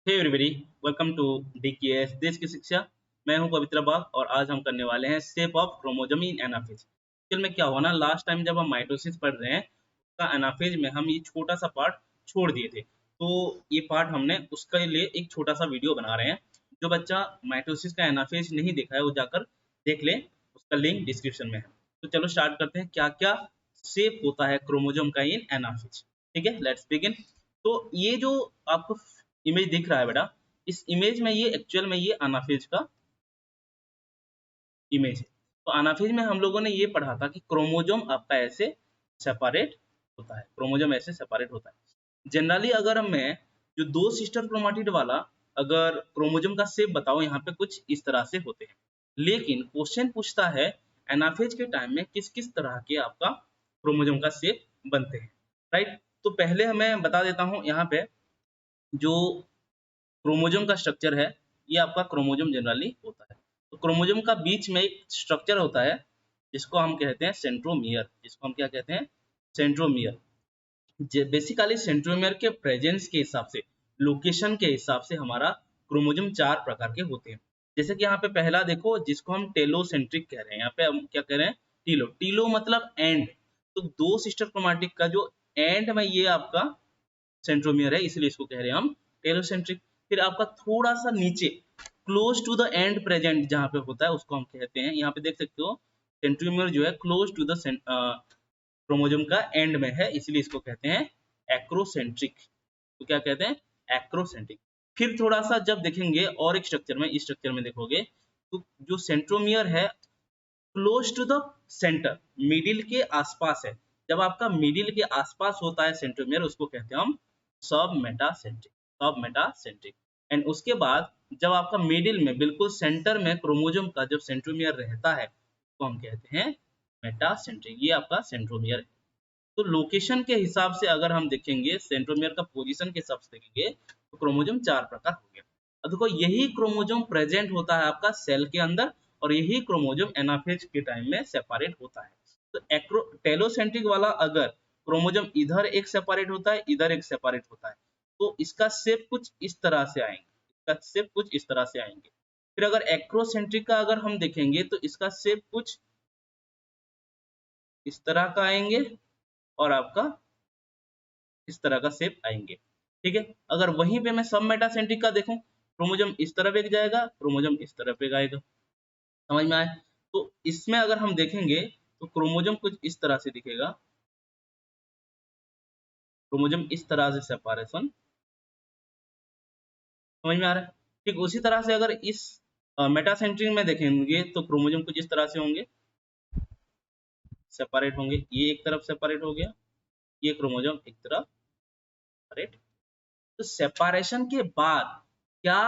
Hey everybody, welcome to DKS देश की शिक्षा। मैं हूं पवित्र बाग और आज हम करने वाले हैं shape of chromosome in anaphase. Actual में क्या हुआ ना, लास्ट टाइम जब हम माइटोसिस पढ़ रहे हैं उसका एनाफेज में हम ये छोटा सा पार्ट छोड़ दिए थे। तो ये पार्ट हमने उसके लिए एक छोटा सा वीडियो बना रहे हैं। जो बच्चा माइटोसिस का एनाफेज नहीं देखा है वो जाकर देख ले, उसका लिंक डिस्क्रिप्शन में है। तो चलो स्टार्ट करते हैं, क्या क्या शेप होता है क्रोमोसोम का इन एनाफेज। ठीक है, लेट्स बिगिन। तो ये जो आपको इमेज दिख रहा है बेटा, इस इमेज में ये एक्चुअल में ये अनाफेज का इमेज है। तो अनाफेज में हम लोगों ने ये पढ़ा था कि क्रोमोसोम आपका ऐसे सेपरेट होता है, क्रोमोसोम ऐसे सेपरेट होता है। जनरली अगर मैं जो दो सिस्टर क्रोमाटिड वाला अगर क्रोमोसोम का शेप बताओ, यहाँ पे कुछ इस तरह से होते हैं। लेकिन क्वेश्चन पूछता है एनाफेज के टाइम में किस किस तरह के आपका क्रोमोसोम का शेप बनते हैं, राइट। तो पहले मैं बता देता हूँ यहाँ पे जो क्रोमोसोम का स्ट्रक्चर है, ये आपका क्रोमोसोम जनरली होता है। तो क्रोमोसोम का बीच में एक स्ट्रक्चर होता है जिसको हम कहते हैं सेंट्रोमियर। जिसको हम क्या कहते हैं? सेंट्रोमियर। बेसिकली सेंट्रोमियर के प्रेजेंस के हिसाब से, लोकेशन के हिसाब से हमारा क्रोमोसोम चार प्रकार के होते हैं। जैसे कि यहाँ पे पहला देखो, जिसको हम टेलोसेंट्रिक कह रहे हैं। यहाँ पे हम क्या कह रहे हैं? टीलो। टीलो मतलब एंड। तो दो सिस्टर क्रोमैटिक का जो एंड में ये आपका सेंट्रोमियर है, इसलिए इसको कह रहे हैं हम टेलोसेंट्रिक। फिर आपका थोड़ा सा नीचे close to the end present जहाँ पे होता है उसको हम कहते हैं, यहाँ पे देख सकते हो सेंट्रोमियर जो है क्लोज टू द क्रोमोसोम का एंड में है, इसलिए इसको कहते हैं एक्रोसेंट्रिक। तो क्या कहते हैं? एक्रोसेंट्रिक। फिर थोड़ा सा जब देखेंगे और एक स्ट्रक्चर में, इस स्ट्रक्चर में देखोगे तो जो सेंट्रोमियर है close to the centre, middle के आसपास है। जब आपका मिडिल के आसपास होता है सेंट्रोमियर, उसको कहते हैं हम सब मेटासेंट्रिक। सब मेटासेंट्रिक। एंड उसके बाद जब आपका मिडिल में बिल्कुल सेंटर में क्रोमोसोम का जब सेंट्रोमियर रहता है तो हम कहते हैं मेटासेंट्रिक। ये आपका सेंट्रोमियर है। तो लोकेशन के हिसाब से अगर हम देखेंगे, सेंट्रोमियर का पोजीशन के हिसाब से देखेंगे तो क्रोमोसोम चार प्रकार हो गया। अब देखो, यही क्रोमोसोम प्रेजेंट होता है आपका सेल के अंदर और यही क्रोमोसोम एनाफेज के टाइम में सेपरेट होता है। तो टेलोसेंट्रिक वाला अगर क्रोमोसोम इधर एक सेपरेट होता है, इधर एक सेपरेट होता है, तो इसका शेप कुछ इस तरह से आएंगे। इसका शेप कुछ इस तरह से आएंगे। फिर अगर एक्रोसेंट्रिक का अगर हम देखेंगे तो इसका शेप कुछ इस तरह का आएंगे और आपका इस तरह का शेप आएंगे। ठीक है। अगर वहीं पे मैं सब मेटासेंट्रिक का देखूं, क्रोमोसोम इस तरफ एक जाएगा, क्रोमोसोम इस तरफ एक आएगा। समझ में आए? तो इसमें अगर हम देखेंगे तो क्रोमोसोम कुछ इस तरह से दिखेगा। क्रोमोसोम इस तरह से सेपरेशन, समझ में आ रहा है? ठीक उसी तरह से अगर इस मेटासेंट्रिक में देखेंगे तो क्रोमोसोम कुछ इस तरह से होंगे, सेपरेट होंगे। ये एक तरफ सेपरेट हो गया, ये क्रोमोसोम एक तरफ सेपरेट। तो सेपरेशन के बाद क्या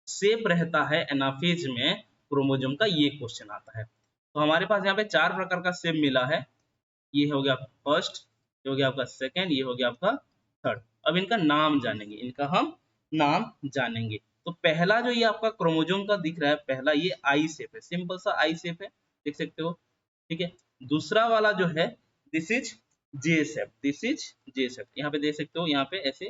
शेप रहता है एनाफेज में क्रोमोसोम का, ये क्वेश्चन आता है। तो हमारे पास यहाँ पे चार प्रकार का शेप मिला है। ये हो गया फर्स्ट, ये हो गया आपका सेकंड, ये हो गया आपका थर्ड। अब इनका नाम जानेंगे, इनका हम नाम जानेंगे। तो पहला जो ये आपका क्रोमोसोम का दिख रहा है, पहला ये आई शेप है, सिंपल सा आई शेप है, देख सकते हो। ठीक है। दूसरा वाला जो है this is J shape, this is J shape, यहाँ पे देख सकते हो, यहाँ पे ऐसे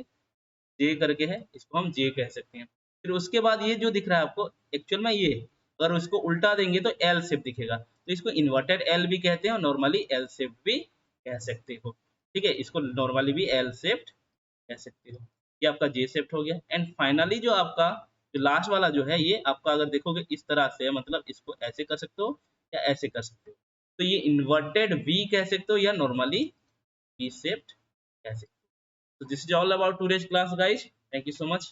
जे करके है, इसको हम जे कह सकते हैं। फिर उसके बाद ये जो दिख रहा है आपको, एक्चुअल में ये अगर उसको उल्टा देंगे तो एल शेप दिखेगा, तो इसको इन्वर्टेड एल भी कहते हैं और नॉर्मली एल शेप भी कह सकते हो। ठीक है, इसको नॉर्मली भी एल शेप्ड कह सकते हो। ये आपका जे शेप्ड हो गया। एंड फाइनली जो आपका जो लास्ट वाला जो है, ये आपका अगर देखोगे इस तरह से है, मतलब इसको ऐसे कर सकते हो या ऐसे कर सकते हो। तो ये इन्वर्टेड वी कह सकते हो या नॉर्मली वी शेप्ड कह सकते हो। So this is all about today's class, guys. Thank you so much.